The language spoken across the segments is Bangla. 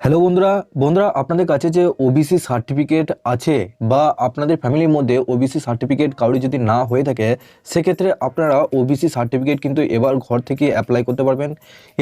হ্যালো বন্ধুরা বন্ধুরা আপনাদের কাছে যে ওবিসি সার্টিফিকেট আছে বা আপনাদের ফ্যামিলির মধ্যে ওবিসি সার্টিফিকেট কারোর যদি না হয়ে থাকে সেক্ষেত্রে আপনারা ওবিসি সার্টিফিকেট কিন্তু এবার ঘর থেকে অ্যাপ্লাই করতে পারবেন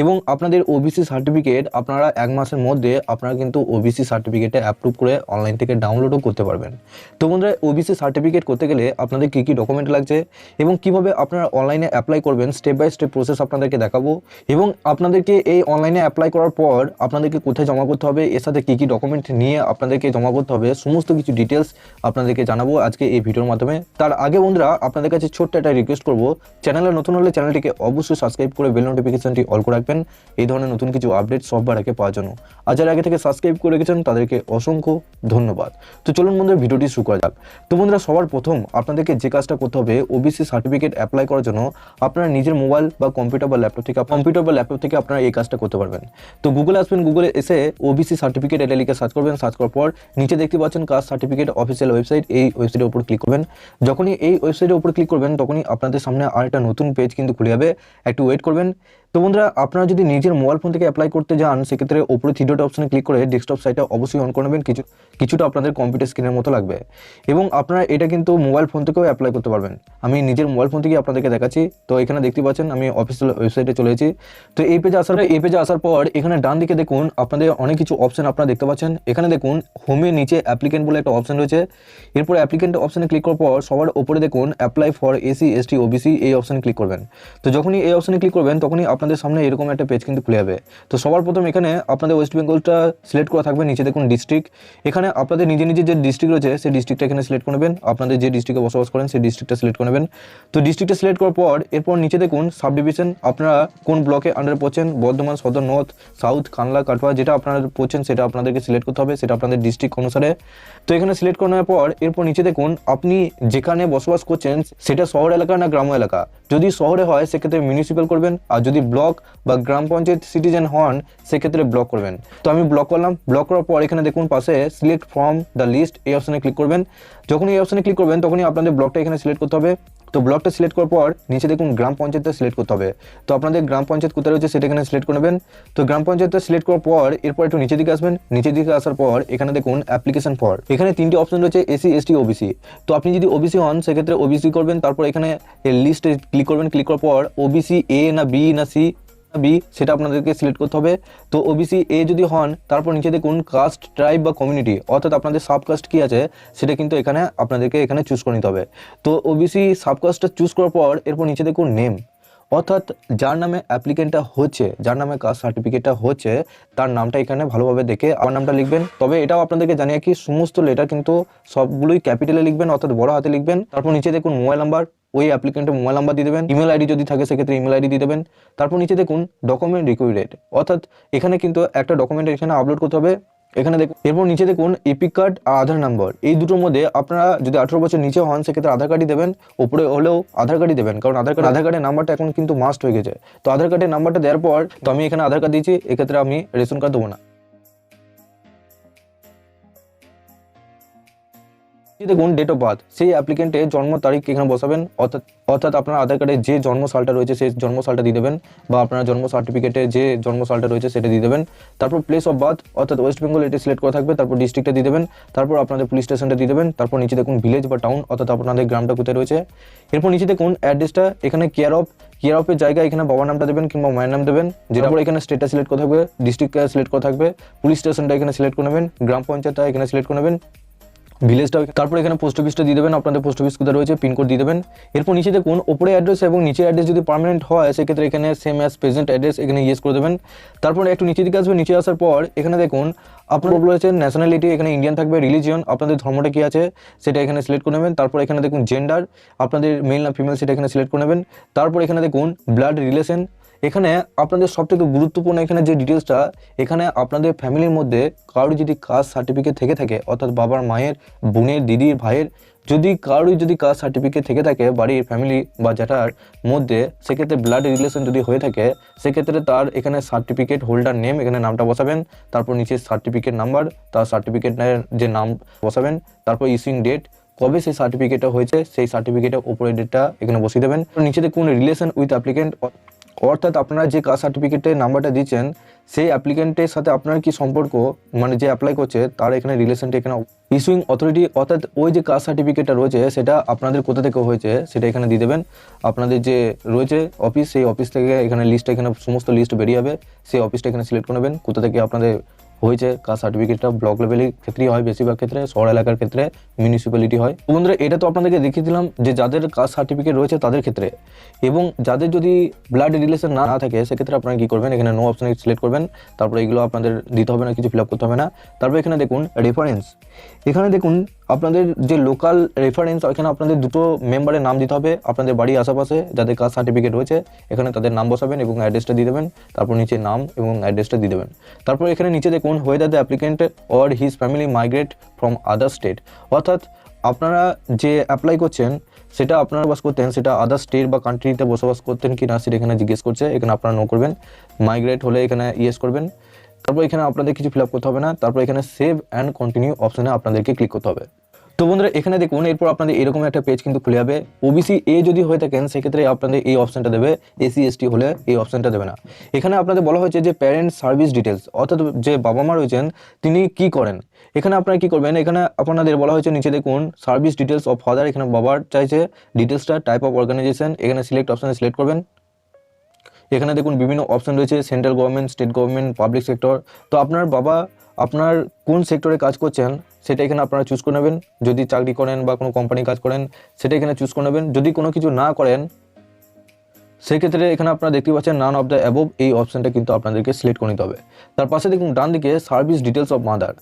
এবং আপনাদের ওবিসি সার্টিফিকেট আপনারা এক মাসের মধ্যে আপনারা কিন্তু ওবিসি সার্টিফিকেটে অ্যাপ্রুভ করে অনলাইন থেকে ডাউনলোডও করতে পারবেন। তো বন্ধুরা ওবিসি সার্টিফিকেট করতে গেলে আপনাদের কী কী ডকুমেন্ট লাগছে এবং কিভাবে আপনারা অনলাইনে অ্যাপ্লাই করবেন স্টেপ বাই স্টেপ প্রসেস আপনাদেরকে দেখাবো এবং আপনাদেরকে এই অনলাইনে অ্যাপ্লাই করার পর আপনাদেরকে কোথায় জমা করতে হবে, এর সাথে কী কী ডকুমেন্ট নিয়ে আপনাদেরকে জমা করতে হবে সমস্ত কিছু ডিটেলস আপনাদেরকে জানাবো আজকে এই ভিডিওর মাধ্যমে। তার আগে বন্ধুরা আপনাদের কাছে ছোট্ট একটা রিকোয়েস্ট করবো, চ্যানেলে নতুন হলে চ্যানেলটিকে অবশ্যই সাবস্ক্রাইব করে বেল নোটিফিকেশনটি অল করে রাখবেন এই ধরনের নতুন কিছু আপডেট সববার আগে পাওয়ার জন্য। আর যারা আগে থেকে সাবস্ক্রাইব করে রেখেছেন তাদেরকে অসংখ্য ধন্যবাদ। তো চলুন বন্ধুরা ভিডিওটি শুরু করা যাক। তো বন্ধুরা সবার প্রথম আপনাদেরকে যে কাজটা করতে হবে ওবিসি সার্টিফিকেট অ্যাপ্লাই করার জন্য আপনারা নিজের মোবাইল বা কম্পিউটার বা ল্যাপটপ থেকে আপনারা এই কাজটা করতে পারবেন। তো গুগলে আসবেন, গুগলে এসে ওবিসি সার্টিফিকেট এটা লিখে সার্চ করবেন। সার্চ করার পর নিচে দেখতে পাচ্ছেন কাস্ট সার্টিফিকেট অফিসিয়াল ওয়েবসাইট, এই ওয়েবসাইটের উপর ক্লিক করবেন। যখনই এই ওয়েবসাইটের উপর ক্লিক করবেন তখনই আপনাদের সামনে আরেকটা নতুন পেজ কিন্তু খুলে যাবে, একটু ওয়েট করবেন। তো বন্ধুরা আপনারা যদি নিজের মোবাইল ফোন থেকে অ্যাপ্লাই করতে যান সেক্ষেত্রে ওপরে থ্রি ডট অপশনে ক্লিক করে ডেস্কটপ সাইটটা অবশ্যই অন করে নেবেন, কিছুটা আপনাদের কম্পিউটার স্ক্রিনের মতো লাগবে এবং আপনারা এটা কিন্তু মোবাইল ফোন থেকেও অ্যাপ্লাই করতে পারবেন। আমি নিজের মোবাইল ফোন থেকে আপনাদেরকে দেখাচ্ছি। তো এখানে দেখতে পাচ্ছেন আমি অফিসিয়াল ওয়েবসাইটে চলে এসেছি। তো এই পেজে আসার পর এখানে ডান দিকে দেখুন আপনাদের অনেক কিছু অপশন আপনারা দেখতে পাচ্ছেন। এখানে দেখুন হোমের নিচে অ্যাপ্লিকেন্ট বলে একটা অপশন রয়েছে। এরপর অ্যাপ্লিকেন্ট অপশনে ক্লিক করার পর সবার উপরে দেখুন apply for AC ST OBC, এই অপশনে ক্লিক করবেন। তো যখনই এই অপশনে ক্লিক করবেন তখনই আপনাদের সামনে এরকম একটা পেজ কিন্তু খুলে যাবে। তো সবার প্রথম এখানে আপনাদের ওয়েস্ট বেঙ্গলটা সিলেক্ট করা থাকবে, নিচে দেখুন ডিস্ট্রিক্ট, এখানে আপনাদের নিজে যে ডিস্ট্রিক্ট রয়েছে সেই ডিস্ট্রিক্টটা এখানে সিলেক্ট করে নেবেন। আপনাদের যে ডিস্ট্রিক্টে বসবাস করেন সেই ডিস্ট্রিক্টটা সিলেক্ট করে নেবেন। তো ডিস্ট্রিক্টটা সিলেক্ট করার পর এরপর নিচে দেখুন সাব ডিভিশন, আপনারা কোন ব্লকে আন্ডার পড়ছেন, বর্ধমান, সদর, নর্থ, সাউথ, কানলা, কাটোয়া, যেটা আপনারা পড়ছেন সেটা আপনাদেরকে সিলেক্ট করতে হবে, সেটা আপনাদের ডিস্ট্রিক্ট অনুসারে। তো এখানে সিলেক্ট করার পর এরপর নিচে দেখুন আপনি যেখানে বসবাস করছেন সেটা শহর এলাকা না গ্রাম্য এলাকা, যদি শহরে হয় সেক্ষেত্রে মিউনিসিপ্যাল করবেন, আর যদি ব্লক বা গ্রাম পঞ্চায়েত সিটিজেন হন সেক্ষেত্রে ব্লক করবেন। তো আমি ব্লক করলাম। ব্লক করার পর এখানে দেখুন পাশে সিলেক্ট ফ্রম দ্য লিস্ট, এই অপশনে ক্লিক করবেন। যখনই এই অপশনে ক্লিক করবেন তখনই আপনাদের ব্লকটা এখানে সিলেক্ট করতে হবে। তো ব্লকটা সিলেক্ট করার পর নিচে দেখুন গ্রাম পঞ্চায়েতটা সিলেক্ট করতে হবে। তো আপনাদের গ্রাম পঞ্চায়েত কোথায় রয়েছে সেটা এখানে সিলেক্ট করে নেবেন। তো গ্রাম পঞ্চায়েতটা সিলেক্ট করার পর এরপর একটু নিচের দিকে আসবেন। নিচের দিকে আসার পর এখানে দেখুন অ্যাপ্লিকেশন ফর, এখানে তিনটি অপশন রয়েছে এসি এসটি ওবিসি। তো আপনি যদি ওবিসি হন সেক্ষেত্রে ওবিসি করবেন, তারপর এখানে লিস্টে ক্লিক করবেন। ক্লিক করার পর ওবিসি এ না বি না সি বি সেটা আপনাদেরকে সিলেক্ট করতে হবে। তো ওবিসি এ যদি হন তারপর নিচে দেখুন কাস্ট, ট্রাইব বা কমিউনিটি, অর্থাৎ আপনাদের সাবকাস্ট কি আছে সেটা কিন্তু এখানে আপনাদেরকে এখানে চুজ করে নিতে হবে। তো ওবিসি সাবকাস্টটা চুজ করার পর এরপর নিচে দেখুন নেম, অর্থাৎ যার নামে অ্যাপ্লিকেন্টটা হচ্ছে, যার নামে কাস্ট সার্টিফিকেটটা হচ্ছে তার নামটা এখানে ভালোভাবে দেখে আমার নামটা লিখবেন। তবে এটাও আপনাদেরকে জানিয়ে কি সমস্ত লেটার কিন্তু সবগুলোই ক্যাপিটালে লিখবেন, অর্থাৎ বড় হাতে লিখবেন। তারপর নিচে দেখুন মোবাইল নাম্বার, ওই অ্যাপ্লিকেন্টের মোবাইল নাম্বার দিয়ে দেবেন। ইমেল আইডি যদি থাকে সেক্ষেত্রে ইমেল আইডি দিয়ে দেবেন। তারপর নিচে দেখুন ডকুমেন্ট রিকোয়ার্ড, অর্থাৎ এখানে কিন্তু একটা ডকুমেন্ট এখানে আপলোড করতে হবে। এখানে দেখুন এরপর নিচে দেখুন এপিক কার্ড আর আধার নাম্বার, এই দুটোর মধ্যে আপনারা যদি 18 বছর নিচে হন সেক্ষেত্রে আধার কার্ডই দেবেন, উপরে হলেও আধার কার্ডই দেবেন, কারণ আধার কার্ডের নাম্বারটা এখন কিন্তু মাস্ট হয়ে গেছে। তো আধার কার্ডের নাম্বারটা দেওয়ার পর তো আমি এখানে আধার কার্ড দিয়েছি, এক্ষেত্রে আমি রেশন কার্ড দেবো না। দেখুন ডেট অফ বার্থ, সেই অ্যাপ্লিকেন্টের জন্ম তারিখ এখানে বসাবেন, অর্থাৎ আপনার আধার কার্ডে যে জন্ম সালটা রয়েছে সেই জন্ম সালটা দিয়ে দেবেন, বা আপনার জন্ম সার্টিফিকেটে যে জন্ম সালটা রয়েছে সেটা দিয়ে দেবেন। তারপর প্লেস অফ বার্থ, অর্থাৎ ওয়েস্ট বেঙ্গল এটা সিলেক্ট করা থাকবে। তারপর ডিস্ট্রিক্টটা দিয়ে দেবেন, তারপর আপনাদের পুলিশ স্টেশনটা দিয়ে দেবেন। তারপর নিচে দেখুন ভিলেজ বা টাউন, অর্থাৎ আপনাদের গ্রামটা কোথায় রয়েছে। এরপর নিচে দেখুন অ্যাড্রেসটা, এখানে কেয়ার অফের জায়গায় এখানে বাবার নামটা দেবেন কিংবা মায়ের নাম দেবেন। যেটা পরে এখানে স্টেটটা সিলেক্ট করা থাকবে, ডিস্ট্রিক্টটা সিলেক্ট করা থাকবে, পুলিশ স্টেশনটা এখানে সিলেক্ট করে নেবেন, গ্রাম পঞ্চায়েতটা এখানে সিলেক্ট করে নেবেন, ভিলেজটা। তারপর এখানে পোস্ট অফিসটা দিয়ে দেবেন, আপনাদের পোস্ট অফিস কোথায় রয়েছে পিনকোড দিয়ে দেবেন। এরপর নিচে দেখুন ওপরে অ্যাড্রেস এবং নিচের অ্যাড্রেস যদি পার্মানেন্ট হয় সেক্ষেত্রে এখানে সেম অ্যাজ প্রেজেন্ট অ্যাড্রেস এখানে ইয়েস করে দেবেন। তারপর একটু নিচের দিকে আসবে, নিচে আসার পর এখানে দেখুন আপনার রয়েছে ন্যাশনালিটি, এখানে ইন্ডিয়ান থাকবে, রিলিজিয়ন আপনাদের ধর্মটা কি আছে সেটা এখানে সিলেক্ট করে নেবেন। তারপর এখানে দেখুন জেন্ডার, আপনাদের মেল না ফিমেল সেটা এখানে সিলেক্ট করে নেবেন। তারপর এখানে দেখুন ব্লাড রিলেশন, এখানে আপনাদের সবথেকে গুরুত্বপূর্ণ এখানে যে ডিটেলসটা, এখানে আপনাদের ফ্যামিলির মধ্যে কারোর যদি কাস্ট সার্টিফিকেট থেকে থাকে, অর্থাৎ বাবার, মায়ের, বোনের, দিদির, ভাইয়ের যদি কারোর যদি কাস্ট সার্টিফিকেট থেকে থাকে বাড়ির ফ্যামিলি বা জ্যাঠার মধ্যে, সেক্ষেত্রে ব্লাড রিলেশন যদি হয়ে থাকে সেক্ষেত্রে তার এখানে সার্টিফিকেট হোল্ডার নেম এখানে নামটা বসাবেন। তারপর নিচে সার্টিফিকেট নাম্বার, তার সার্টিফিকেটের যে নাম বসাবেন। তারপর ইস্যুইং ডেট, কবে সেই সার্টিফিকেটটা হয়েছে সেই সার্টিফিকেটের উপরের ডেটটা এখানে বসিয়ে দেবেন। নিচে দেখুন রিলেশন উইথ অ্যাপ্লিকেন্ট, অর্থাৎ আপনারা যে কাস্ট সার্টিফিকেটের নাম্বারটা দিচ্ছেন সেই অ্যাপ্লিকেন্টের সাথে আপনার কি সম্পর্ক, মানে যে অ্যাপ্লাই করছে তার এখানে রিলেশনটা এখানে ইস্যুইং অথরিটি, অর্থাৎ ওই যে কাস্ট সার্টিফিকেটটা রয়েছে সেটা আপনাদের কোথা থেকে হয়েছে সেটা এখানে দিয়ে দেবেন। আপনাদের যে রয়েছে অফিস, সেই অফিস থেকে এখানে লিস্টটা, এখানে সমস্ত লিস্ট বেরিয়ে যাবে, সেই অফিসটা এখানে সিলেক্ট করে নেবেন কোথা থেকে আপনাদের হয়েছে কাস্ট সার্টিফিকেটটা। ব্লক লেভেলের ক্ষেত্রেই হয় বেশিরভাগ ক্ষেত্রে, শহর এলাকার ক্ষেত্রে মিউনিসিপ্যালিটি হয়। তো বন্ধুরা এটা তো আপনাদেরকে দেখিয়ে দিলাম যে যাদের কাস্ট সার্টিফিকেট রয়েছে তাদের ক্ষেত্রে, এবং যাদের যদি ব্লাড রিলেশন না থাকে সেক্ষেত্রে আপনারা কী করবেন, এখানে নো অপশানে সিলেক্ট করবেন। তারপরে এগুলো আপনাদের দিতে হবে না, কিছু ফিল আপ করতে হবে না। তারপরে এখানে দেখুন রেফারেন্স, এখানে দেখুন আপনাদের যে লোকাল রেফারেন্স, এখানে আপনাদের দুটো মেম্বারের নাম দিতে হবে। আপনাদের বাড়ির আশেপাশে যাদের কাস্ট সার্টিফিকেট রয়েছে এখানে তাদের নাম বসাবেন এবং অ্যাড্রেসটা দিয়ে দেবেন। তারপর নিচে নাম এবং অ্যাড্রেসটা দিয়ে দেবেন। তারপর এখানে নিচে দেখুন whether the applicant or his family migrate from other state, অর্থাৎ আপনারা যে অ্যাপ্লাই করছেন সেটা আপনারা বাস করতেন, সেটা আদার স্টেট বা কান্ট্রিতে বসবাস করতেন কি না সেটা এখানে জিজ্ঞেস করছে। এখানে আপনারা নো করবেন, মাইগ্রেট হলে এখানে ইয়েস করবেন। তারপর এখানে আপনাদের কিছু ফিল আপ করতে হবে না। তারপর এখানে সেভ অ্যান্ড কন্টিনিউ অপশানে আপনাদেরকে ক্লিক করতে হবে। তো বন্ধুরা এখানে দেখুন এরপর আপনাদের এরকম একটা পেজ কিন্তু খুলে যাবে। ওবিসি এ যদি হয়ে থাকেন সেক্ষেত্রে আপনাদের এই অপশানটা দেবে, এসসি এসটি হলে এই অপশানটা দেবে না। এখানে আপনাদের বলা হয়েছে যে প্যারেন্ট সার্ভিস ডিটেলস, অর্থাৎ যে বাবা মা রয়েছেন তিনি কি করেন। এখানে আপনারা কি করবেন, এখানে আপনাদের বলা হয়েছে নিচে দেখুন সার্ভিস ডিটেলস অফ ফাদার, এখানে বাবার চাইছে ডিটেলসটা, টাইপ অফ অর্গানাইজেশন, এখানে সিলেক্ট অপশানে সিলেক্ট করবেন। এখানে দেখুন বিভিন্ন অপশান রয়েছে, central government, state government, public sector. তো আপনার বাবা আপনার কোন সেক্টরে কাজ করছেন সেটা এখানে আপনারা চুজ করে নেবেন। যদি চাকরি করেন বা কোনো কোম্পানি কাজ করেন সেটা এখানে চুজ করে নেবেন। যদি কোনো কিছু না করেন সেক্ষেত্রে এখানে আপনারা দেখতে পাচ্ছেন নান অফ দ্য অ্যাবভ, এই অপশানটা কিন্তু আপনাদেরকে সিলেক্ট করে নিতে হবে। তার পাশে দেখুন ডান দিকে সার্ভিস ডিটেলস অফ মাদার,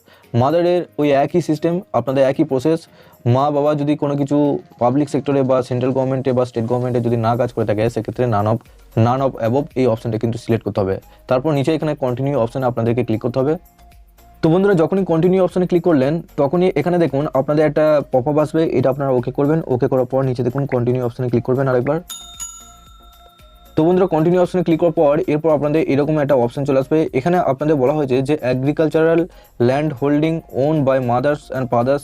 মাদারের ওই একই সিস্টেম, আপনাদের একই প্রসেস। মা বাবা যদি কোনো কিছু পাবলিক সেক্টরে বা সেন্ট্রাল গভর্নমেন্টে বা স্টেট গভর্নমেন্টে যদি না কাজ করে থাকে সেক্ষেত্রে নান অফ অ্যাবভ এই অপশানটা কিন্তু সিলেক্ট করতে হবে। তারপর নিচে এখানে কন্টিনিউ অপশানে আপনাদেরকে ক্লিক করতে হবে। তো বন্ধুরা যখনই কন্টিনিউ অপশানে ক্লিক করলেন তখনই এখানে দেখুন আপনাদের একটা পপ আপ আসবে, এটা আপনারা ওকে করবেন। ওকে করার পর নিচে দেখুন কন্টিনিউ অপশানে ক্লিক করবেন আরেকবার। তো বন্ধুরা কন্টিনিউ অপশানে ক্লিক করার পর এরপর আপনাদের এরকম একটা অপশান চলে আসবে। এখানে আপনাদের বলা হয়েছে যে agricultural land holding own by mothers and fathers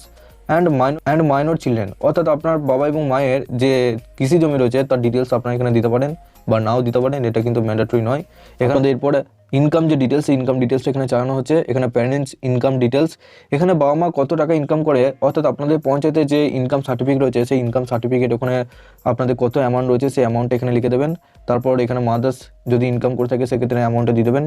and minor children, অর্থাৎ আপনার বাবা এবং মায়ের যে কৃষি জমি রয়েছে তার ডিটেলস আপনারা এখানে দিতে পারেন বা নাও দিতে পারেন, এটা কিন্তু ম্যান্ডেটরি নয়। এখানে এরপরে ইনকাম যে ডিটেলস, ইনকাম ডিটেলসটা এখানে চালানো হচ্ছে। এখানে প্যারেন্টস ইনকাম ডিটেলস, এখানে বাবা মা কত টাকা ইনকাম করে, অর্থাৎ আপনাদের পঞ্চায়েতে যে ইনকাম সার্টিফিকেট রয়েছে সেই ইনকাম সার্টিফিকেট ওখানে আপনাদের কত অ্যামাউন্ট রয়েছে সেই অ্যামাউন্টটা এখানে লিখে দেবেন। তারপর এখানে মাদার্স যদি ইনকাম করে থাকে সেক্ষেত্রে অ্যামাউন্টটা দিয়ে দেবেন।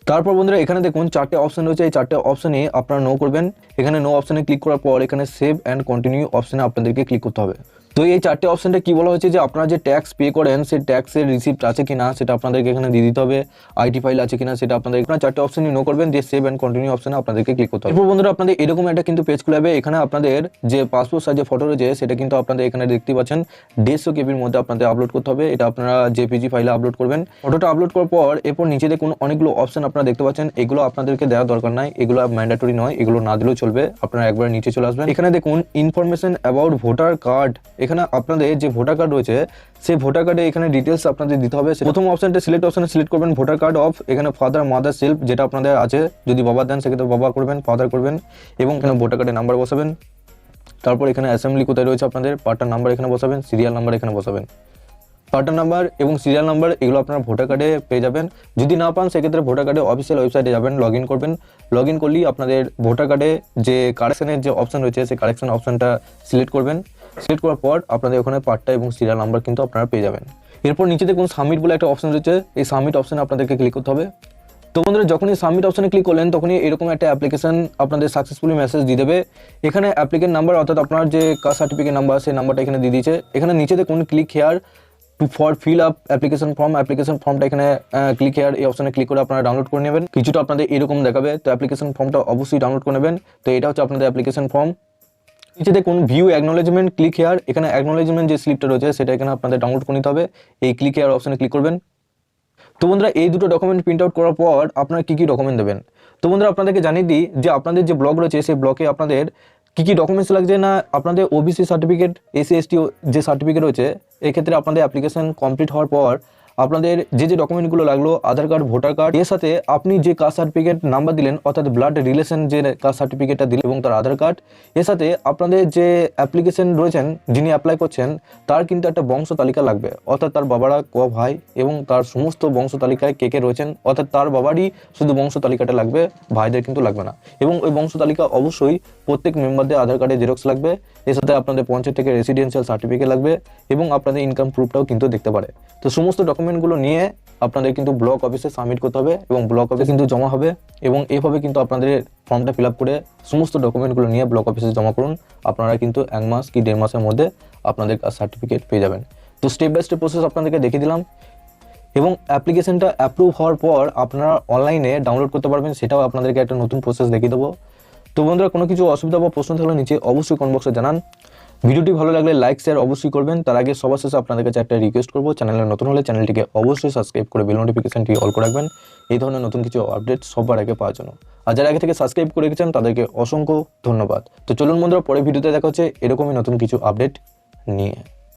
তারপর বন্ধুরা এখানে দেখুন চারটে অপশন রয়েছে, এই চারটে অপশনে আপনারা নো করবেন। এখানে নো অপশনে ক্লিক করার পর এখানে সেভ অ্যান্ড কন্টিনিউ অপশনে আপনাদেরকে ক্লিক করতে হবে। তো এই চারটে অপশনটা কি বলা হয়েছে যে আপনারা যে ট্যাক্স পে করেন সেই ট্যাক্সের রিসিপ্ট আছে কিনা সেটা আপনাদেরকে এখানে দিয়ে দিতে হবে, আইটি ফাইল আছে কিনা সেটা আপনাদের এখানে চারটে অপশনই নো করবেন, দিয়ে সেভ অ্যান্ড কন্টিনিউ অপশনে আপনাদেরকে ক্লিক করতে হবে। এরপর বন্ধুরা আপনাদের এরকম একটা কিন্তু পেজ খুলে যাবে। এখানে আপনাদের যে পাসপোর্ট সাইজের ফটো রয়েছে সেটা কিন্তু আপনাদের এখানে দেখতে পাচ্ছেন 150 কেবির মধ্যে আপনাদের আপলোড করতে হবে। এটা আপনারা জেপিজি ফাইলে আপলোড করবেন। ফটোটা আপলোড করার পর এরপর নিচে দেখুন অনেকগুলো অপশন আপনারা দেখতে পাচ্ছেন, এগুলো আপনাদেরকে দেওয়ার দরকার নাই, এগুলো ম্যান্ডেটরি নয়, এগুলো না দিলেও চলবে। আপনারা একবার নিচে চলে আসবেন। এখানে দেখুন ইনফরমেশন অ্যাবাউট ভোটার কার্ড, এখানে আপনাদের যে ভোটার কার্ড রয়েছে সেই ভোটার কার্ডে এখানে ডিটেলস আপনাদের দিতে হবে। প্রথম অপশনটা সিলেক্ট অপশনে সিলেক্ট করবেন ভোটার কার্ড অফ, এখানে ফাদার মাদার সেলফ যেটা আপনাদের আছে, যদি বাবা দেন সেক্ষেত্রে বাবা করবেন, ফাদার করবেন এবং এখানে ভোটার কার্ডের নাম্বার বসাবেন। তারপর এখানে অ্যাসেম্বলি কোথায় রয়েছে আপনাদের পার্টার নাম্বার এখানে বসাবেন, সিরিয়াল নাম্বার এখানে বসাবেন। পার্টার নাম্বার এবং সিরিয়াল নাম্বার এগুলো আপনারা ভোটার কার্ডে পেয়ে যাবেন। যদি না পান সেক্ষেত্রে ভোটার কার্ডে অফিসিয়াল ওয়েবসাইটে যাবেন, লগ ইন করবেন। লগ ইন করলেই আপনাদের ভোটার কার্ডে যে কারেকশনের যে অপশন রয়েছে সেই কারেকশন অপশনটা সিলেক্ট করবেন। সিলেক্ট করার পর আপনাদের ওখানে পার্টটা এবং সিরিয়াল নাম্বার কিন্তু আপনারা পেয়ে যাবেন। এরপর নিচে দেখুন সাবমিট বলে একটা অপশন রয়েছে, এই সাবমিট অপশনে আপনাদেরকে ক্লিক করতে হবে। তো বন্ধুরা যখনই সাবমিট অপশনে ক্লিক করলেন তখনই এরকম একটা অ্যাপ্লিকেশন আপনাদের সাকসেসফুলি মেসেজ দিয়ে দেবে। এখানে অ্যাপ্লিকেন্ট নাম্বার অর্থাৎ আপনার যে কাস্ট সার্টিফিকেট নাম্বার সেই নাম্বারটা এখানে দিয়ে দিয়েছে। এখানে নিচে দেখুন click here two for fill up application ফর্মটা এখানে ক্লিক হেয়ার এই অপশনে ক্লিক করে আপনারা ডাউনলোড করে নেবেন। কিছুটা আপনাদের এরকম দেখাবে, তো অ্যাপ্লিকেশন ফর্মটা অবশ্যই ডাউনলোড করে নেবেন। তো এটা হচ্ছে আপনাদের অ্যাপ্লিকেশন ফর্ম। নিচে দেখুন ভিউ অ্যাকনোলেজমেন্ট, ক্লিক হেয়ার, এখানে অ্যাকনোলেজমেন্ট যে স্লিপটা রয়েছে সেটা এখানে আপনাদের ডাউনলোড করে নিতে হবে। এই ক্লিক হেয়ার অপশনে ক্লিক করবেন। তো বন্ধুরা এই দুটো ডকুমেন্ট প্রিন্ট আউট করার পর আপনারা কী কী ডকুমেন্ট দেবেন। তো বন্ধুরা আপনাদেরকে জানিয়ে দিই যে আপনাদের যে ব্লগ রয়েছে সেই ব্লকে আপনাদের কী কী ডকুমেন্টস লাগছে না, আপনাদের ওবিসি সার্টিফিকেট, এসসি এসটি যে সার্টিফিকেট রয়েছে এক্ষেত্রে আপনাদের অ্যাপ্লিকেশন কমপ্লিট হওয়ার পর আপনাদের যে ডকুমেন্টগুলো লাগলো, আধার কার্ড, ভোটার কার্ড, এর সাথে আপনি যে কাস্ট সার্টিফিকেট নাম্বার দিলেন অর্থাৎ ব্লাড রিলেশন যে কাস্ট সার্টিফিকেটটা দিলেন এবং তার আধার কার্ড, এর সাথে আপনাদের যে অ্যাপ্লিকেশন রয়েছেন যিনি অ্যাপ্লাই করছেন তার কিন্তু একটা বংশ তালিকা লাগবে, অর্থাৎ তার বাবারা ক ভাই এবং তার সমস্ত বংশ তালিকায় কে কে রয়েছেন, অর্থাৎ তার বাবারই শুধু বংশ তালিকাটা লাগবে, ভাইদের কিন্তু লাগবে না। এবং ওই বংশ তালিকা অবশ্যই প্রত্যেক মেম্বারদের আধার কার্ডে জেরক্স লাগবে, এর সাথে আপনাদের পঞ্চায়েত থেকে রেসিডেন্সিয়াল সার্টিফিকেট লাগবে এবং আপনাদের ইনকাম প্রুফটাও কিন্তু দেখতে পারে। তো সমস্ত ডকুমেন্টগুলো নিয়ে আপনাদের কিন্তু ব্লক অফিসে সাবমিট করতে হবে এবং ব্লক অফিসে কিন্তু জমা হবে এবং এভাবে কিন্তু আপনাদের ফর্মটা ফিল আপ করে সমস্ত ডকুমেন্টগুলো নিয়ে ব্লক অফিসে জমা করুন। আপনারা কিন্তু 1 মাস কি 1.5 মাসের মধ্যে আপনাদের সার্টিফিকেট পেয়ে যাবেন। তো স্টেপ বাই স্টেপ প্রসেস আপনাদেরকে দেখিয়ে দিলাম এবং অ্যাপ্লিকেশনটা অ্যাপ্রুভ হওয়ার পর আপনারা অনলাইনে ডাউনলোড করতে পারবেন, সেটাও আপনাদেরকে একটা নতুন প্রসেস দেখিয়ে দেবো। তো বন্ধুরা, কোনো কিছু অসুবিধা বা প্রশ্ন থাকলে নিচে অবশ্যই কমেন্ট বক্সে জানান। ভিডিওটি ভালো লাগলে লাইক শেয়ার অবশ্যই করবেন। তার আগে সবার শেষে আপনাদের কাছে একটা রিকোয়েস্ট করবো, চ্যানেলে নতুন হলে চ্যানেলটিকে অবশ্যই সাবস্ক্রাইব করে বেল নোটিফিকেশনটি অল করে রাখবেন এই ধরনের নতুন কিছু আপডেট সবার আগে পাওয়ার জন্য। আর যারা আগে থেকে সাবস্ক্রাইব করে রেখেছেন তাদেরকে অসংখ্য ধন্যবাদ। তো চলুন বন্ধুরা, পরের ভিডিওতে দেখা হচ্ছে এরকমই নতুন কিছু আপডেট নিয়ে।